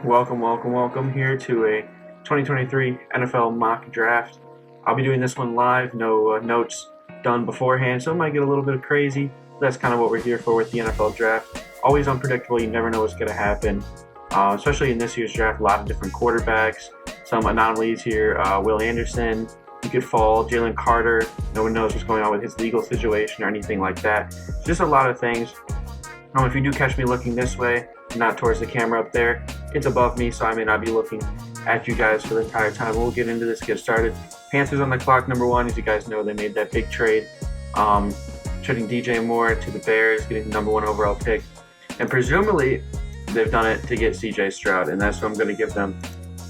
Welcome here to a 2023 NFL mock draft. I'll be doing this one live, no notes done beforehand, so it might get a little bit crazy. That's kind of what we're here for with the NFL draft. Always unpredictable, you never know what's going to happen, especially in this year's draft. A lot of different quarterbacks, some anomalies here. Will Anderson, he could fall. Jalen Carter, no one knows what's going on with his legal situation or anything like that. Just a lot of things. If you do catch me looking this way, not towards the camera up there, it's above me, so I may not be looking at you guys for the entire time. We'll get into this, get started. Panthers on the clock, number one. As you guys know, they made that big trade, trading DJ Moore to the Bears, getting the number one overall pick. And presumably, they've done it to get CJ Stroud, and that's what I'm going to give them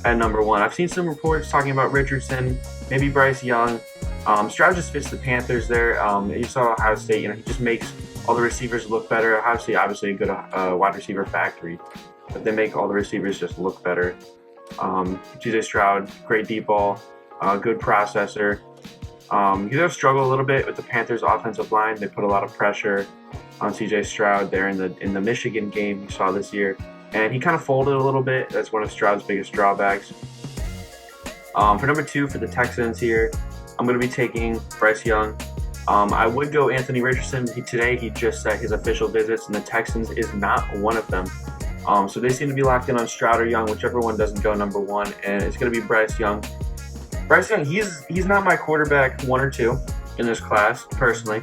at number one. I've seen some reports talking about Richardson, maybe Bryce Young. Stroud just fits the Panthers there. You saw Ohio State, he just makes all the receivers look better. Ohio State, obviously a good wide receiver factory, but they make all the receivers just look better. CJ Stroud, great deep ball, good processor. He does struggle a little bit with the Panthers' offensive line. They put a lot of pressure on CJ Stroud there in the Michigan game you saw this year, and he kind of folded a little bit. That's one of Stroud's biggest drawbacks. For number two, for the Texans here, I'm going to be taking Bryce Young. I would go Anthony Richardson. Today he just set his official visits, and the Texans is not one of them. So they seem to be locked in on Stroud or Young, whichever one doesn't go number one, and it's going to be Bryce Young. Bryce Young, he's not my quarterback one or two in this class, personally,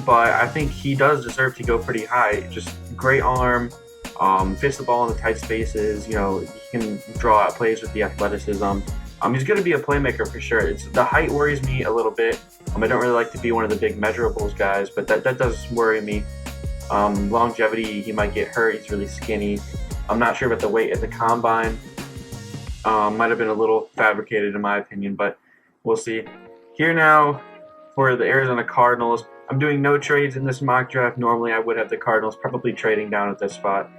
but I think he does deserve to go pretty high. Just great arm, fits the ball in the tight spaces. He can draw out plays with the athleticism. He's going to be a playmaker for sure. The height worries me a little bit. I don't really like to be one of the big measurables guys, but that does worry me. Longevity, he might get hurt. He's really skinny. I'm not sure about the weight at the combine. Might have been a little fabricated in my opinion, but we'll see. Here now for the Arizona Cardinals. I'm doing no trades in this mock draft. Normally I would have the Cardinals probably trading down at this spot.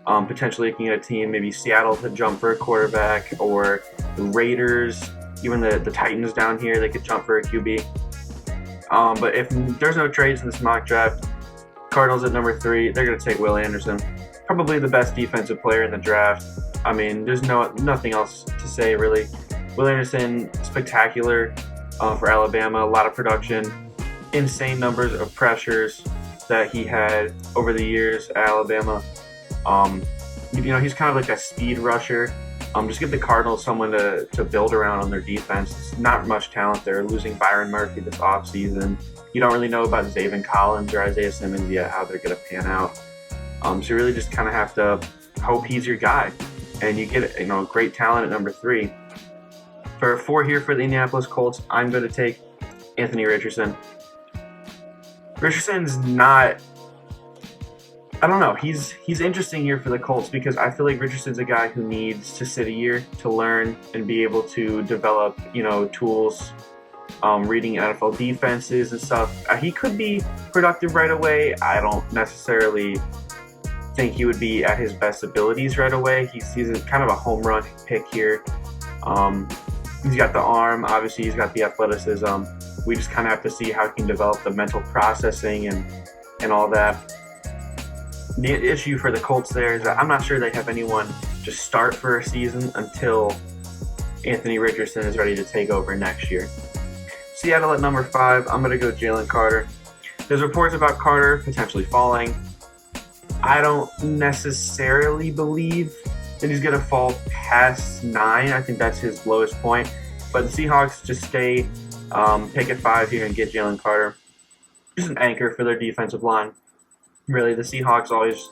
Potentially looking at a team, maybe Seattle to jump for a quarterback, or the Raiders, even the Titans down here, they could jump for a QB. But if there's no trades in this mock draft, Cardinals at number three, they're going to take Will Anderson. Probably the best defensive player in the draft. There's nothing else to say, really. Will Anderson, spectacular for Alabama, a lot of production, insane numbers of pressures that he had over the years at Alabama. He's kind of like a speed rusher. Just give the Cardinals someone to build around on their defense. It's not much talent there. Losing Byron Murphy this offseason. You don't really know about Zaven Collins or Isaiah Simmons yet, how they're going to pan out. So you really just kind of have to hope he's your guy. And you get great talent at number three. For four here for the Indianapolis Colts, I'm going to take Anthony Richardson. Richardson's not... I don't know. He's interesting here for the Colts because I feel like Richardson's a guy who needs to sit a year to learn and be able to develop, tools, reading NFL defenses and stuff. He could be productive right away. I don't necessarily think he would be at his best abilities right away. He's kind of a home run pick here. He's got the arm. Obviously, he's got the athleticism. We just kind of have to see how he can develop the mental processing and all that. The issue for the Colts there is that I'm not sure they have anyone to start for a season until Anthony Richardson is ready to take over next year. Seattle at number five, I'm going to go Jalen Carter. There's reports about Carter potentially falling. I don't necessarily believe that he's going to fall past 9. I think that's his lowest point. But the Seahawks just stay, pick at 5 here and get Jalen Carter. Just an anchor for their defensive line. Really, the Seahawks always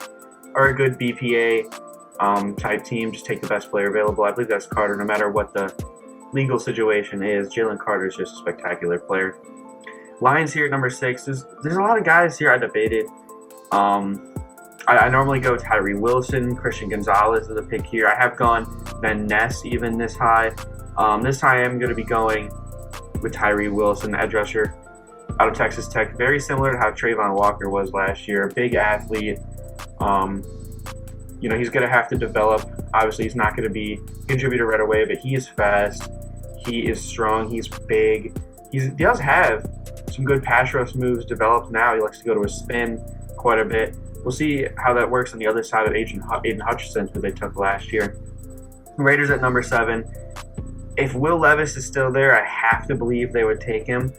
are a good BPA type team. Just take the best player available. I believe that's Carter, no matter what the legal situation is. Jalen Carter is just a spectacular player. Lions here at number 6. There's a lot of guys here I debated. I normally go Tyree Wilson, Christian Gonzalez as a pick here. I have gone Van Ness even this high. This time I'm going to be going with Tyree Wilson, edge rusher out of Texas Tech. Very similar to how Trayvon Walker was last year. Big athlete. He's going to have to develop. Obviously, he's not going to be a contributor right away, but he is fast. He is strong. He's big. He does have some good pass rush moves developed now. He likes to go to a spin quite a bit. We'll see how that works on the other side of Aiden Hutchinson, who they took last year. Raiders at number 7. If Will Levis is still there, I have to believe they would take him,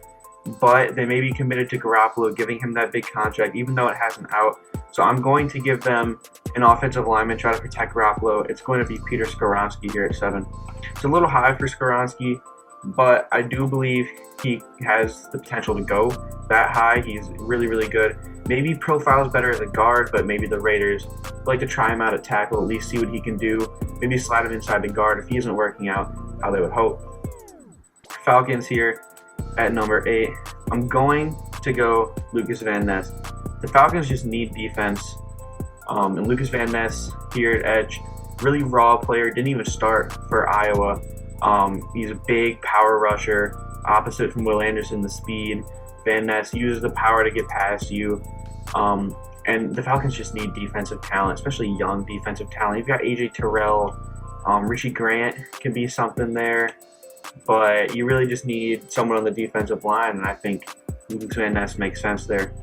but they may be committed to Garoppolo, giving him that big contract, even though it has an out. So I'm going to give them an offensive lineman, try to protect Garoppolo. It's going to be Peter Skoronski here at 7. It's a little high for Skoronski, but I do believe he has the potential to go that high. He's really, really good. Maybe profiles better as a guard, but maybe the Raiders like to try him out at tackle, at least see what he can do. Maybe slide him inside the guard if he isn't working out how they would hope. Falcons here at number 8. I'm going to go Lucas Van Ness. The Falcons just need defense. And Lucas Van Ness here at edge, really raw player, didn't even start for Iowa. He's a big power rusher, opposite from Will Anderson, the speed. Van Ness uses the power to get past you. And the Falcons just need defensive talent, especially young defensive talent. You've got A.J. Terrell, Richie Grant can be something there, but you really just need someone on the defensive line, and I think Lucas Van Ness makes sense there.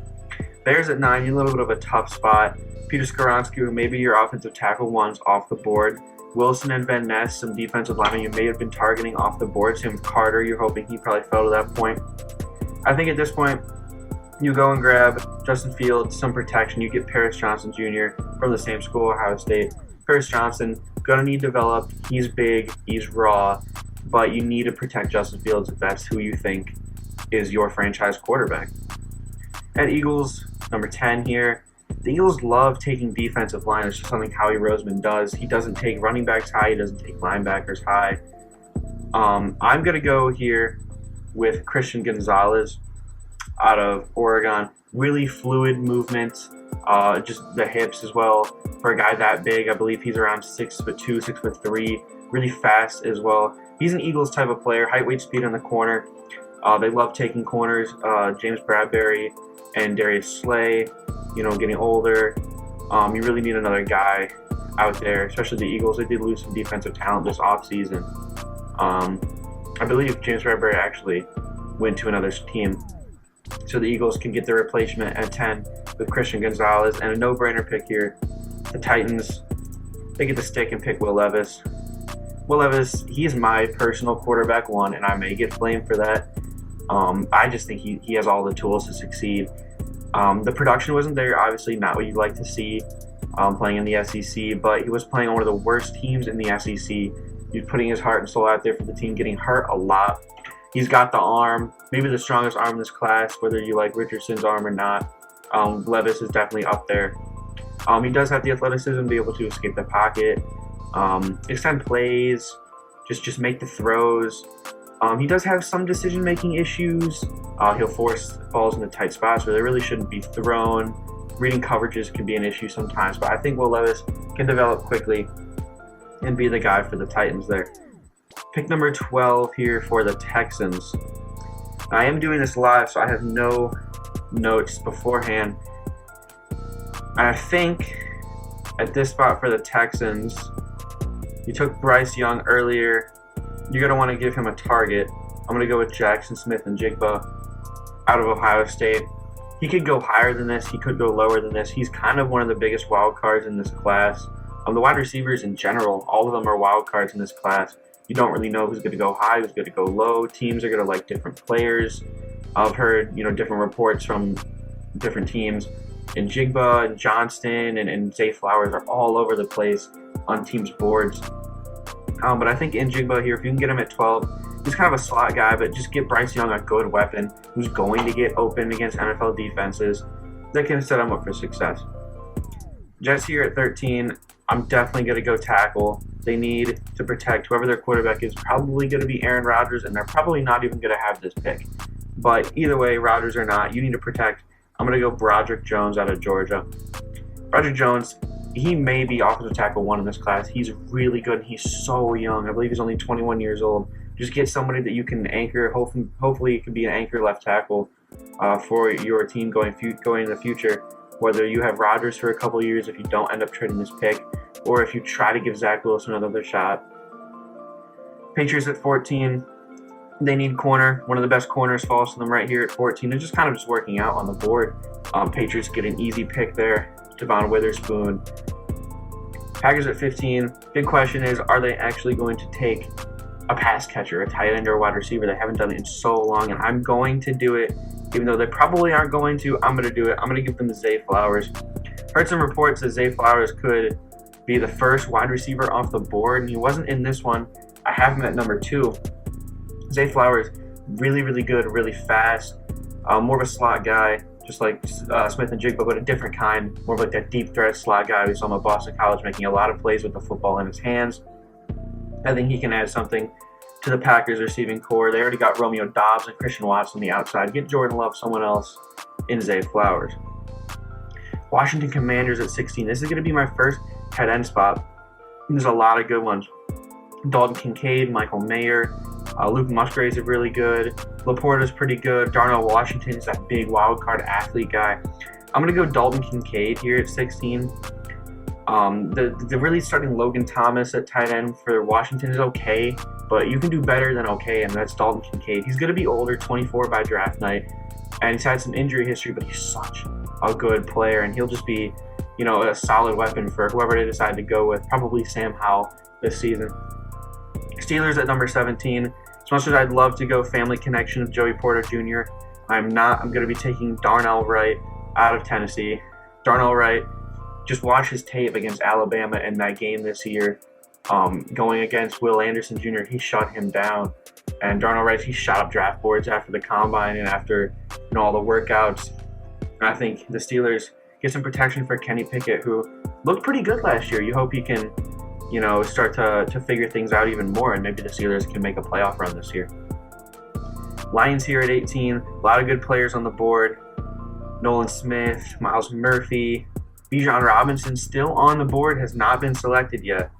Bears at 9, you're a little bit of a tough spot. Peter Skoronski, who maybe your offensive tackle one's off the board. Wilson and Van Ness, some defensive linemen you may have been targeting off the board. Same with Carter, you're hoping he probably fell to that point. I think at this point, you go and grab Justin Fields, some protection. You get Paris Johnson Jr. from the same school, Ohio State. Paris Johnson, gonna need developed. He's big, he's raw, but you need to protect Justin Fields if that's who you think is your franchise quarterback. At Eagles, number 10 here. The Eagles love taking defensive line. It's just something Howie Roseman does. He doesn't take running backs high. He doesn't take linebackers high. I'm going to go here with Christian Gonzalez out of Oregon. Really fluid movement, just the hips as well. For a guy that big, I believe he's around 6'2", 6'3", really fast as well. He's an Eagles type of player, height, weight, speed on the corner. They love taking corners. James Bradbury and Darius Slay, getting older. You really need another guy out there, especially the Eagles. They did lose some defensive talent this offseason. I believe James Bradbury actually went to another team. So the Eagles can get their replacement at 10 with Christian Gonzalez, and a no-brainer pick here. The Titans, they get the stick and pick Will Levis. Will Levis, he is my personal quarterback one, and I may get blamed for that. I just think he has all the tools to succeed. The production wasn't there, obviously not what you'd like to see playing in the SEC, but he was playing on one of the worst teams in the SEC. He's putting his heart and soul out there for the team, getting hurt a lot. He's got the arm, maybe the strongest arm in this class, whether you like Richardson's arm or not. Levis is definitely up there. He does have the athleticism to be able to escape the pocket, extend plays, just make the throws. He does have some decision-making issues. He'll force balls into tight spots where they really shouldn't be thrown. Reading coverages can be an issue sometimes, but I think Will Levis can develop quickly and be the guy for the Titans there. Pick number 12 here for the Texans. I am doing this live, so I have no notes beforehand. I think at this spot for the Texans, you took Bryce Young earlier. You're going to want to give him a target. I'm going to go with Jackson Smith and Jigba out of Ohio State. He could go higher than this. He could go lower than this. He's kind of one of the biggest wild cards in this class. The wide receivers in general, all of them are wild cards in this class. You don't really know who's going to go high, who's going to go low. Teams are going to like different players. I've heard, different reports from different teams. And Jigba and Johnston and Zay Flowers are all over the place on teams' boards. But I think in Jigba here, if you can get him at 12, he's kind of a slot guy, but just get Bryce Young a good weapon who's going to get open against NFL defenses that can set him up for success. Jets here at 13, I'm definitely going to go tackle. They need to protect whoever their quarterback is, probably going to be Aaron Rodgers, and they're probably not even going to have this pick. But either way, Rodgers or not, you need to protect. I'm going to go Broderick Jones out of Georgia. Broderick Jones, he may be offensive tackle 1 in this class. He's really good. He's so young. I believe he's only 21 years old. Just get somebody that you can anchor. Hopefully it can be an anchor left tackle for your team going in the future. Whether you have Rodgers for a couple of years if you don't end up trading this pick, or if you try to give Zach Wilson another shot. Patriots at 14. They need corner. One of the best corners falls to them right here at 14. They're just kind of just working out on the board. Patriots get an easy pick there. Devon Witherspoon. Packers at 15. Big question is, are they actually going to take a pass catcher, a tight end, or a wide receiver? They haven't done it in so long, and I'm going to do it. Even though they probably aren't going to, I'm going to do it. I'm going to give them the Zay Flowers. Heard some reports that Zay Flowers could be the first wide receiver off the board, and he wasn't in this one. I have him at number 2. Zay Flowers, really, really good, really fast. More of a slot guy, just like Smith and Jigba, but a different kind. More of like that deep threat slot guy we saw him at Boston College, making a lot of plays with the football in his hands. I think he can add something to the Packers receiving core. They already got Romeo Doubs and Christian Watts on the outside. Get Jordan Love, someone else in Zay Flowers. Washington Commanders at 16. This is going to be my first tight end spot. There's a lot of good ones. Dalton Kincaid, Michael Mayer, Luke Musgrave's are really good. Laporta's pretty good. Darnell Washington is that big wild card athlete guy. I'm going to go Dalton Kincaid here at 16. The really starting Logan Thomas at tight end for Washington is okay, but you can do better than okay, and that's Dalton Kincaid. He's going to be older, 24 by draft night, and he's had some injury history, but he's such a good player, and he'll just be, a solid weapon for whoever they decide to go with, probably Sam Howell this season. Steelers at number 17. As much as I'd love to go family connection of Joey Porter Jr., I'm not. I'm going to be taking Darnell Wright out of Tennessee. Darnell Wright, just watch his tape against Alabama in that game this year. Going against Will Anderson Jr., he shut him down. And Darnell Wright, he shot up draft boards after the combine and after all the workouts. And I think the Steelers get some protection for Kenny Pickett, who looked pretty good last year. You hope he can, start to figure things out even more, and maybe the Steelers can make a playoff run this year. Lions here at 18. A lot of good players on the board. Nolan Smith, Miles Murphy, Bijan Robinson still on the board, has not been selected yet.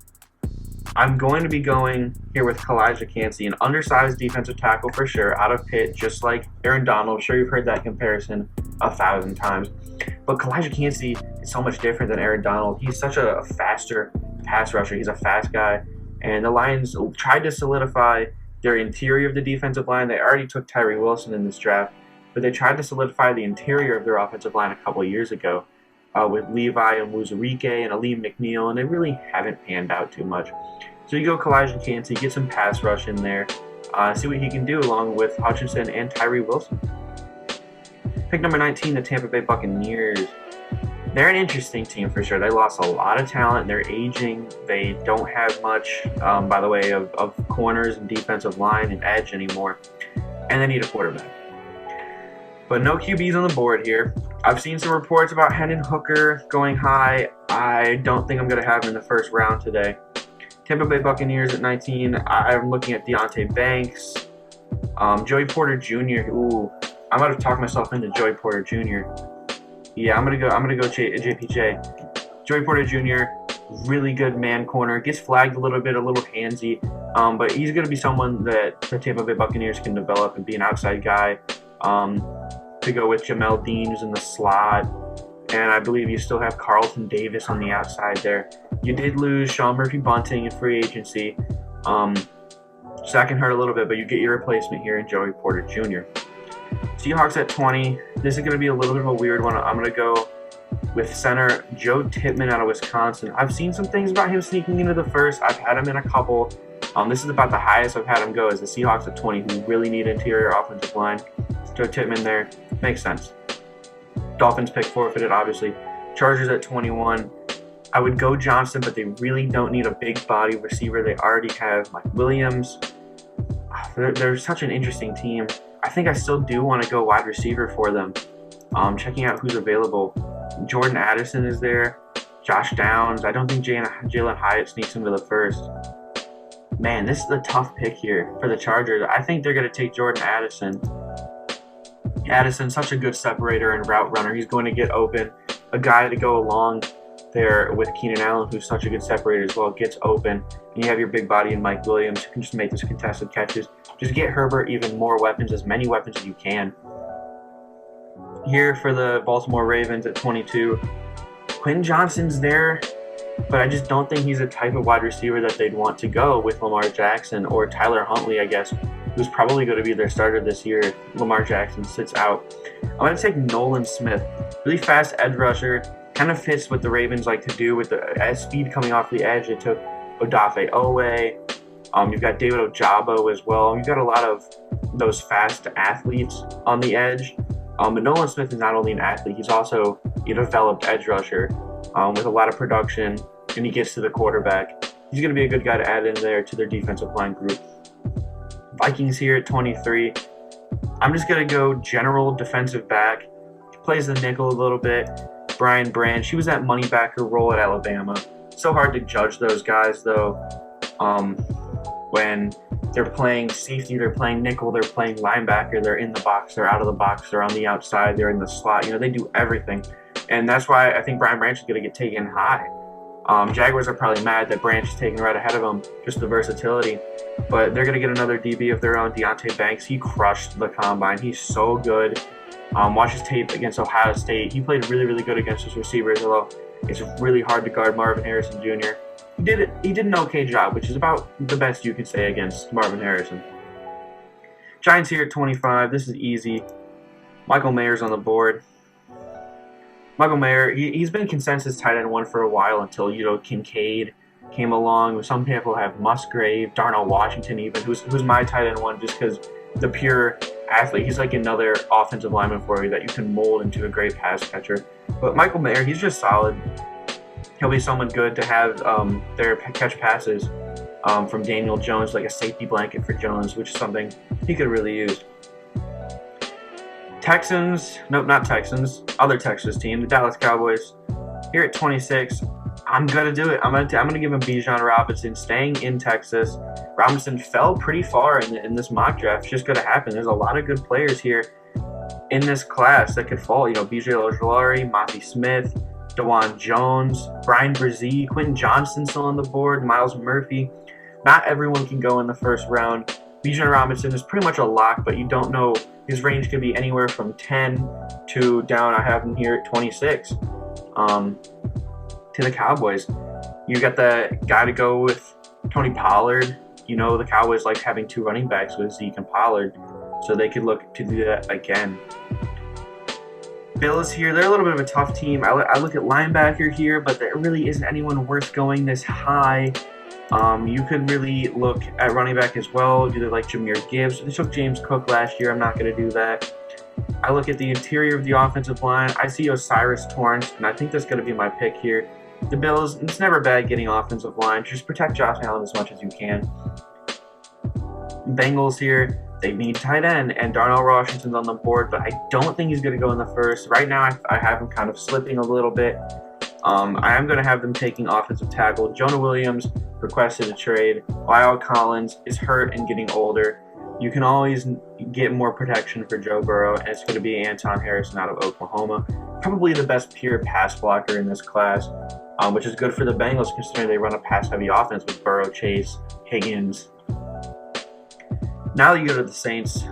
I'm going to be going here with Kalijah Kancey, an undersized defensive tackle for sure, out of Pitt, just like Aaron Donald. I'm sure you've heard that comparison 1,000 times. But Kalijah Kancey is so much different than Aaron Donald. He's such a faster pass rusher. He's a fast guy. And the Lions tried to solidify their interior of the defensive line. They already took Tyree Wilson in this draft, but they tried to solidify the interior of their offensive line a couple of years ago with Levi and Wuzurike and Aleem McNeil, and they really haven't panned out too much. So you go Kalijah Kancey, get some pass rush in there, see what he can do along with Hutchinson and Tyree Wilson. Pick number 19, the Tampa Bay Buccaneers. They're an interesting team for sure. They lost a lot of talent. They're aging. They don't have much, by the way, of corners and defensive line and edge anymore. And they need a quarterback. But no QBs on the board here. I've seen some reports about Hendon Hooker going high. I don't think I'm going to have him in the first round today. Tampa Bay Buccaneers at 19. I'm looking at Deonte Banks. Joey Porter Jr. Ooh, I might have talked myself into Joey Porter Jr. Yeah, I'm gonna go JPJ. Joey Porter Jr., really good man corner. Gets flagged a little bit, a little handsy, but he's gonna be someone that the Tampa Bay Buccaneers can develop and be an outside guy. To go with Jamel Dean, who's in the slot, and I believe you still have Carlton Davis on the outside there. You did lose Sean Murphy-Bunting in free agency, so that can hurt a little bit, but you get your replacement here in Joey Porter Jr. Seahawks at 20. This is going to be a little bit of a weird one. I'm going to go with center Joe Tippmann out of Wisconsin. I've seen some things about him sneaking into the first. I've had him in a couple. This is about the highest I've had him go as the Seahawks at 20, who really need interior offensive line. Joe Tippmann there. Makes sense. Dolphins pick forfeited, obviously. Chargers at 21. I would go Johnson, but they really don't need a big body receiver. They already have Mike Williams. They're such an interesting team. I think I still do want to go wide receiver for them. Checking out who's available. Jordan Addison is there. Josh Downs. I don't think Jalen Hyatt sneaks into the first. Man, this is a tough pick here for the Chargers. I think they're going to take Jordan Addison. Addison's such a good separator and route runner. He's going to get open. A guy to go along there with Keenan Allen, who's such a good separator as well, gets open. And you have your big body in Mike Williams, who can just make those contested catches. Just get Herbert even more weapons, as many weapons as you can. Here for the Baltimore Ravens at 22. Quinn Johnson's there, but I just don't think he's the type of wide receiver that they'd want to go with Lamar Jackson or Tyler Huntley, I guess, who's probably going to be their starter this year if Lamar Jackson sits out. I'm going to take Nolan Smith. Really fast edge rusher, Kind of fits what the Ravens like to do with the speed coming off the edge. They took Odafe Owe. You've got David Ojabo as well. You've got a lot of those fast athletes on the edge. But Nolan Smith is not only an athlete, he's also a developed edge rusher with a lot of production, and he gets to the quarterback. He's going to be a good guy to add in there to their defensive line group. Vikings here at 23. I'm just going to go general defensive back. He plays the nickel a little bit. Brian Branch, he was that money backer role at Alabama. So hard to judge those guys, though. When they're playing safety, they're playing nickel, they're playing linebacker, they're in the box, they're out of the box, they're on the outside, they're in the slot. They do everything. And that's why I think Brian Branch is going to get taken high. Jaguars are probably mad that Branch is taken right ahead of him, just the versatility. But they're going to get another DB of their own, Deonte Banks. He crushed the combine. He's so good. Watch his tape against Ohio State. He played really, really good against his receivers, although it's really hard to guard Marvin Harrison Jr. He did an okay job, which is about the best you can say against Marvin Harrison. Giants here at 25. This is easy. Michael Mayer's on the board. Michael Mayer, he's been consensus tight end one for a while until Kincaid came along. Some people have Musgrave, Darnell Washington even, who's my tight end one just because the pure athlete. He's like another offensive lineman for you that you can mold into a great pass catcher. But Michael Mayer, he's just solid. He'll be someone good to have there catch passes from Daniel Jones, like a safety blanket for Jones, which is something he could really use. Texans, nope, not Texans, other Texas team, the Dallas Cowboys. Here at 26, I'm gonna do it. I'm gonna give him Bijan Robinson, staying in Texas. Robinson fell pretty far in this mock draft. It's just gonna happen. There's a lot of good players here in this class that could fall. B.J. Ojulari, Monty Smith, DeJuan Jones, Brian Brzee, Quentin Johnston still on the board, Miles Murphy. Not everyone can go in the first round. Bijan Robinson is pretty much a lock, but you don't know. His range could be anywhere from 10 to down. I have him here at 26 to the Cowboys. You got the guy to go with Tony Pollard. The Cowboys like having two running backs with Zeke and Pollard, so they could look to do that again. Bills here, they're a little bit of a tough team. I look at linebacker here, but there really isn't anyone worth going this high. You could really look at running back as well. Do they like Jahmyr Gibbs? They took James Cook last year. I'm not going to do that. I look at the interior of the offensive line. I see O'Cyrus Torrence, and I think that's going to be my pick here. The Bills, it's never bad getting offensive line. Just protect Josh Allen as much as you can. Bengals here, they need tight end, and Darnell Washington's on the board, but I don't think he's going to go in the first. Right now, I have him kind of slipping a little bit. I am going to have them taking offensive tackle. Jonah Williams requested a trade. Lyle Collins is hurt and getting older. You can always get more protection for Joe Burrow, and it's going to be Anton Harrison out of Oklahoma. Probably the best pure pass blocker in this class, which is good for the Bengals considering they run a pass-heavy offense with Burrow, Chase, Higgins. Now you go to the Saints,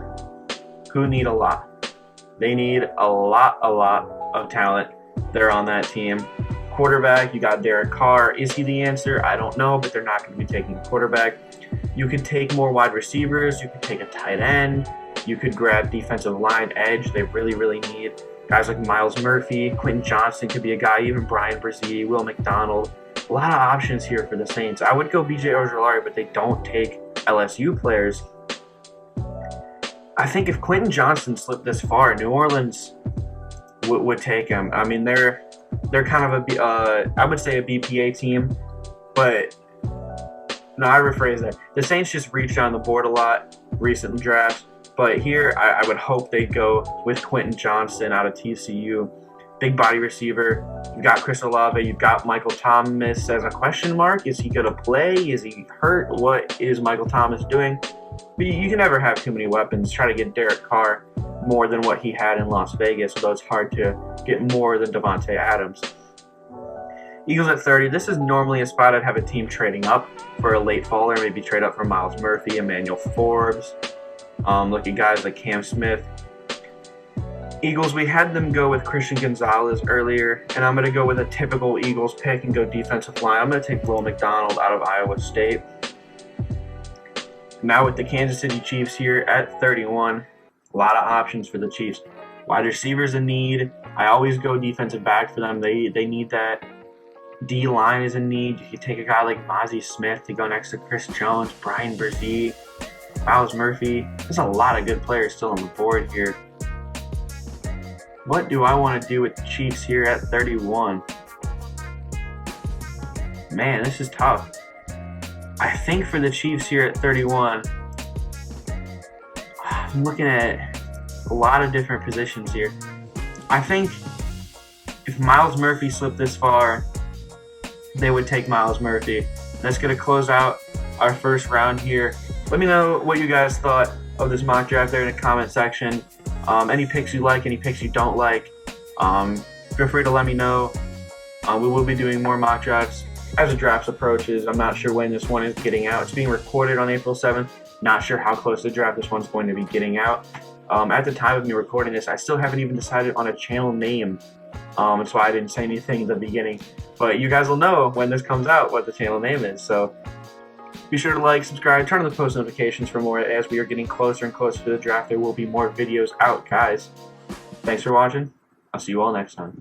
who need a lot. They need a lot of talent. They're on that team. Quarterback, you got Derek Carr. Is he the answer? I don't know, but they're not going to be taking a quarterback. You could take more wide receivers. You could take a tight end. You could grab defensive line edge. They really, really need guys like Miles Murphy. Quentin Johnston could be a guy, even Brian Brzee, Will McDonald. A lot of options here for the Saints. I would go B.J. Ojulari, but they don't take LSU players. I think if Quentin Johnston slipped this far, New Orleans would take him. I mean, they're kind of I would say a BPA team, but no, I rephrase that. The Saints just reached on the board a lot recent drafts, but here I would hope they'd go with Quentin Johnston out of TCU. Big body receiver. You've got Chris Olave. You've got Michael Thomas as a question mark. Is he going to play? Is he hurt? What is Michael Thomas doing? But you can never have too many weapons. Try to get Derek Carr more than what he had in Las Vegas, although it's hard to get more than Devontae Adams. Eagles at 30. This is normally a spot I'd have a team trading up for a late faller, maybe trade up for Miles Murphy, Emmanuel Forbes. Look at guys like Cam Smith. Eagles, we had them go with Christian Gonzalez earlier, and I'm going to go with a typical Eagles pick and go defensive line. I'm going to take Will McDonald out of Iowa State. Now with the Kansas City Chiefs here at 31, a lot of options for the Chiefs. Wide receivers in need. I always go defensive back for them. They need that. D line is in need. You take a guy like Mozzie Smith to go next to Chris Jones, Brian Brzee, Myles Murphy. There's a lot of good players still on the board here. What do I want to do with the Chiefs here at 31? Man, this is tough. I think for the Chiefs here at 31, I'm looking at a lot of different positions here. I think if Myles Murphy slipped this far, they would take Myles Murphy. That's going to close out our first round here. Let me know what you guys thought of this mock draft there in the comment section. Any picks you like, any picks you don't like, feel free to let me know. We will be doing more mock drafts as the draft approaches. I'm not sure when this one is getting out. It's being recorded on April 7th. Not sure how close to the draft this one's going to be getting out. At the time of me recording this, I still haven't even decided on a channel name. That's why I didn't say anything in the beginning. But you guys will know when this comes out what the channel name is. So be sure to like, subscribe, turn on the post notifications for more. As we are getting closer and closer to the draft, there will be more videos out, guys. Thanks for watching. I'll see you all next time.